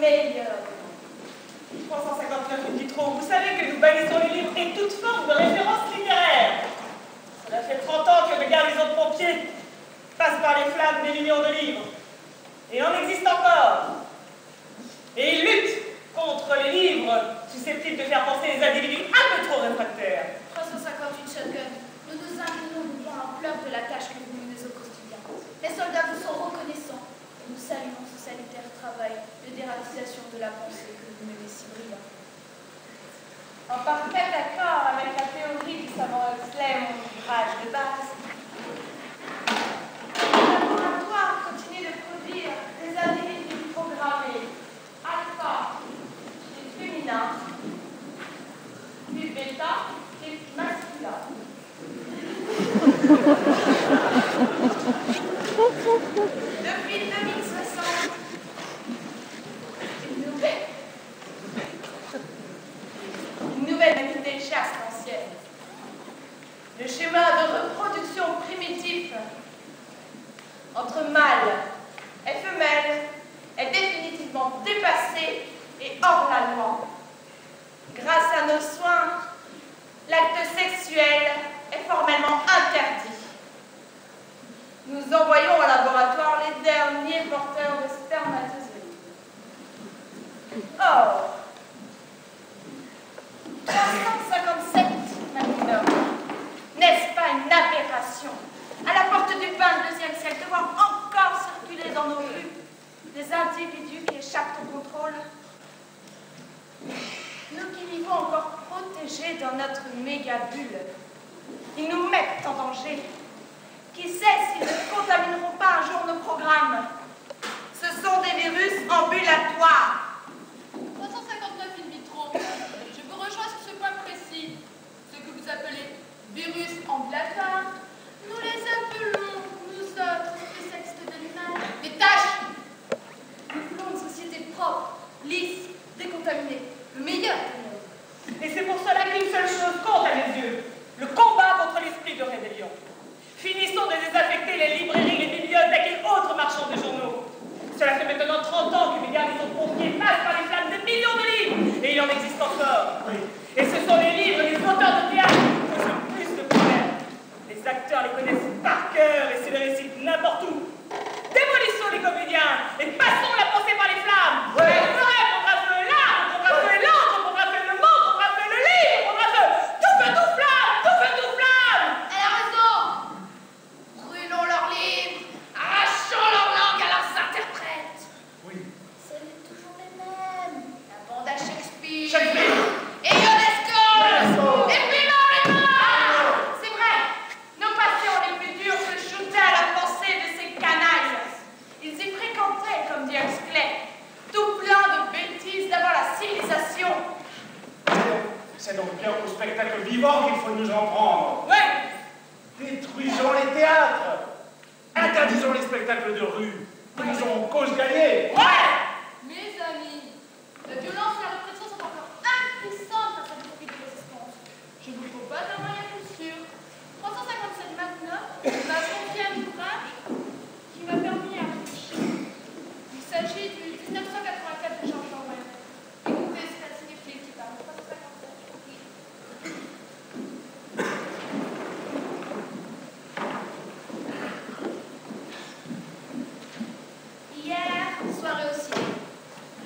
meilleur. 359 Vitro, vous savez que nous bannissons les livres et toute forme de référence littéraire. Cela fait 30 ans que le garnison de pompiers passe par les flammes des millions de livres. Et il en existe encore. Et il lutte contre les livres susceptibles de faire penser les individus un peu trop réfractaires. 358 Shotgun, nous nous inclinons devant l'ampleur de la tâche que vous menez au quotidien. Les soldats vous sont reconnaissants et nous saluons ce salutaire travail de dératisation de la pensée que vous menez si brillant. En parfait accord avec la théorie du savant Huxley, mon ouvrage de base, le laboratoire continue de produire des individus programmés alpha, type féminin, type bêta, type masculin. Depuis 2060, une nouvelle humanité chasse l'ancienne. Le schéma de reproduction primitif entre mâle et femelle est définitivement dépassé et hors la loi. Grâce à nos soins, l'acte sexuel est formellement interdit. Nous envoyons au laboratoire les derniers porteurs de spermatozoïdes. Or, 357 maximum, n'est-ce pas une aberration? À la porte du 22e siècle, de voir encore circuler dans nos rues des individus qui échappent au contrôle. Nous qui vivons encore protégés dans notre méga-bulle, ils nous mettent en danger. Qui sait s'ils ne contamineront pas un jour nos programmes? Ce sont des virus ambulatoires. 359 in vitro. Je vous rejoins sur ce point précis. Ce que vous appelez virus ambulatoires, nous les appelons, nous autres, spécialistes de l'image, des tâches. Nous voulons une société propre, lisse, décontaminée, le meilleur du monde. Et c'est pour cela qu'une seule chose compte à mes yeux, le combat contre l'esprit de rébellion. Finissons de désaffecter les librairies, les bibliothèques et autres marchands de journaux. Cela fait maintenant 30 ans que les garnisons de pompiers passent par les flammes de millions de livres, et il en existe encore. Et ce sont les livres, les auteurs de théâtre qui posent le plus de problèmes. Les acteurs les connaissent par cœur et se les récitent n'importe où. Démolissons les comédiens et passons la pensée par les flammes. Le vrai contre un feu l'arbre, contre un feu l'autre, contre un feu le mot, contre un feu le livre, contre un feu tout feu tout flamme, tout feu tout flamme. Elle a raison. Brûlons leurs livres, arrachons leur langue à leurs interprètes. Oui. Ce n'est toujours les mêmes. La bande à Shakespeare. Shakespeare. Et Ionesco. Et puis C'est vrai, nos passions les plus dures se joutaient à la pensée de ces canailles. Ils y fréquentaient, comme dit Huxley, tout plein de bêtises d'avant la civilisation. C'est donc bien au spectacle vivant qu'il faut nous en prendre. Ouais. Détruisons les théâtres. Interdisons les spectacles de rue. Nous aurons cause gagnée. Ouais. Mes amis, la violence et la répression sont encore impuissantes face à l'esprit de résistance. Je vous propose un moyen plus sûr. 357 Magnum m'a confié un ouvrage qui m'a permis à réfléchir. Il s'agit du 1984 de George Orwell. Écoutez, c'est la cinéphile qui parle. 357. Hier, soirée au ciné.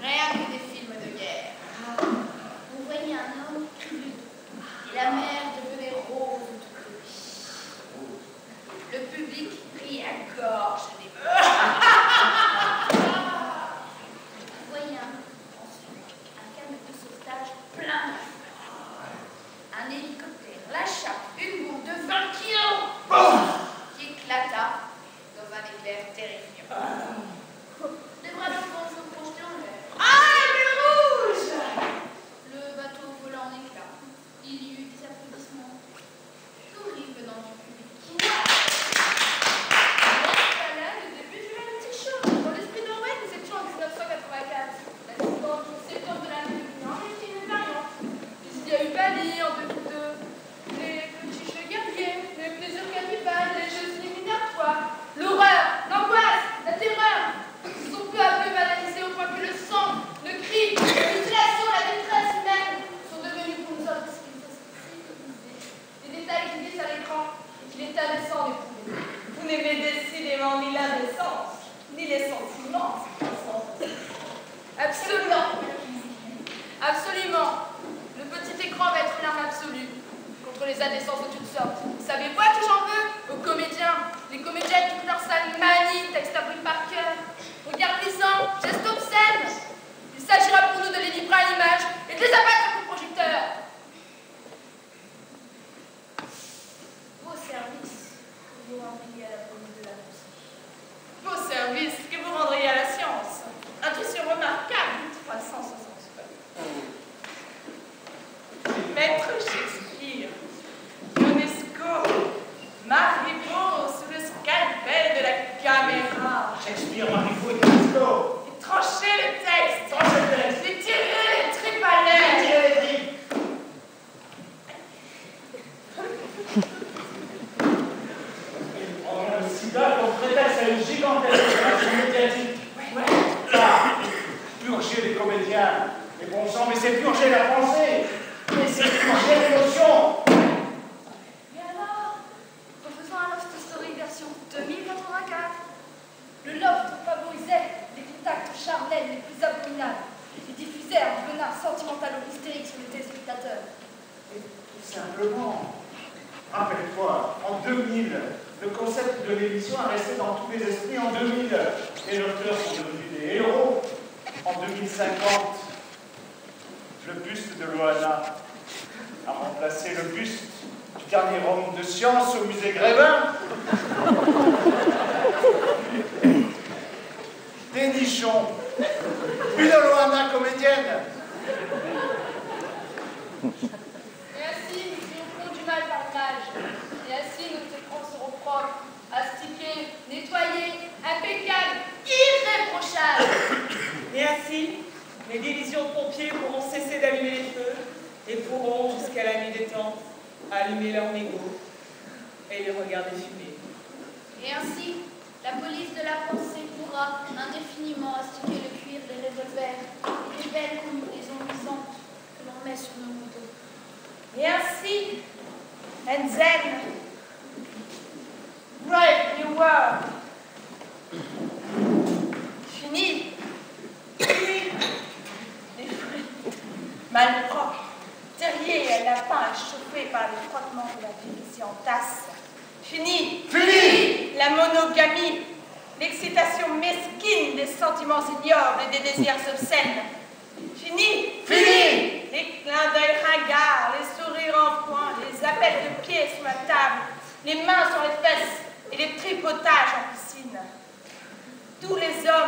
Rien que des films de guerre. On voyait un homme cru et la mer devenait rose autour de lui. Le public riait à gorge des On voyait ensuite un camion de sauvetage plein de feu. Un hélicoptère lâcha une bombe de 20 kilos qui éclata dans un éclair terrifiant. Les bras d'enfants se projetaient en l'air. Ah, le rouge! Le bateau vola en éclats. Il y eut des applaudissements. Souris venant du public. Voilà le début du reality show. Dans l'esprit d'Orwell, nous étions en 1984. La seconde du septembre de l'année 2001 était une variante. Il y a eu Bali en 2002. Les petits jeux guerriers, les plaisirs cannibales, les jeux éliminatoires, l'horreur, l'angoisse, la terreur, service que vous rendriez à la science. Intuition remarquable, 360 heures. Maître Shakespeare, Ionesco, Marivaux sous le scalpel de la caméra. Shakespeare, Marivaux et Ionesco. Et trancher le texte. Tranchez le texte. Et tirer les tripes à l'air. Tirez les tripes. Ils prendront le sida comme prétexte à une gigantesque opération médiatique. Purger les comédiens. Mais bon sang, mais c'est purger la pensée. Mais c'est purger l'émotion. Et alors, refaisons un Loft Story version 2084. Le Loft favorisait les contacts charnels les plus abominables et diffusait un venin sentimentalo-hystérique sur les téléspectateurs. Et tout simplement, rappelle-toi, en 2000, le concept de l'émission a resté dans tous les esprits en 2000. Les docteurs sont devenus des héros. En 2050, le buste de Loana a remplacé le buste du dernier homme de science au musée Grévin. Des nichons. Une Loana comédienne. Et ainsi, nous triomphons du mal par l'image. Et ainsi, nos écrans seront propres, astiqués, nettoyés, impeccables, irréprochables. Et ainsi, les divisions de pompiers pourront cesser d'allumer les feux et pourront, jusqu'à la nuit des temps, allumer leurs mégots et les regarder fumer. Et ainsi, la police de la pensée pourra indéfiniment astiquer le cuir des revolvers et des belles combinaisons luisantes que l'on met sur nos motos. Et ainsi, and then, brave new world. Fini. Fini. Les fruits malpropres, terriers et lapins chauffés par les frottements de la vie en tasse. Fini. Fini. La monogamie, l'excitation mesquine des sentiments ignobles et des désirs obscènes. Fini. Fini. Les clins d'œil ringards, les sourires en coin, les appels de pied sur la table, les mains sur les fesses et les tripotages en piscine. Tous les hommes